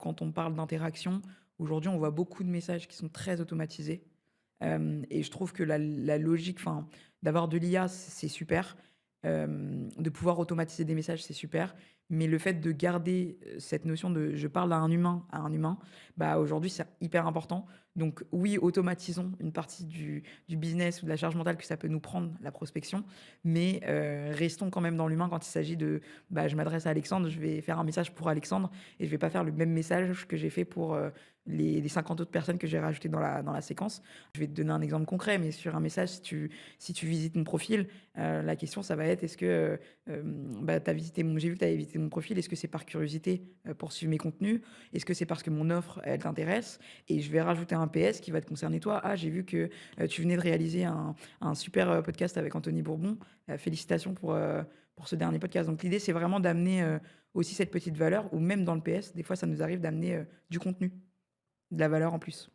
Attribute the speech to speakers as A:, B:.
A: quand on parle d'interaction, aujourd'hui, on voit beaucoup de messages qui sont très automatisés. Et je trouve que la logique, enfin, d'avoir de l'IA, c'est super. De pouvoir automatiser des messages, c'est super. Mais le fait de garder, cette notion de je parle à un humain, bah, aujourd'hui, c'est hyper important. Donc oui, automatisons une partie du business ou de la charge mentale que ça peut nous prendre, la prospection, mais restons quand même dans l'humain quand il s'agit de, bah, je m'adresse à Alexandre, je vais faire un message pour Alexandre et je vais pas faire le même message que j'ai fait pour, les 50 autres personnes que j'ai rajoutées dans la séquence. Je vais te donner un exemple concret, mais sur un message, si tu visites mon profil, la question, ça va être: «Est-ce que, bah, tu visité mon j'ai vu que tu avais visité mon profil, est-ce que c'est par curiosité, pour suivre mes contenus? Est-ce que c'est parce que mon offre, elle t'intéresse?» Et je vais rajouter un PS qui va te concerner toi: «Ah, j'ai vu que, tu venais de réaliser un super, podcast avec Anthony Bourbon. Félicitations pour ce dernier podcast». Donc l'idée, c'est vraiment d'amener, aussi cette petite valeur ou même dans le PS, des fois, ça nous arrive d'amener, du contenu, de la valeur en plus.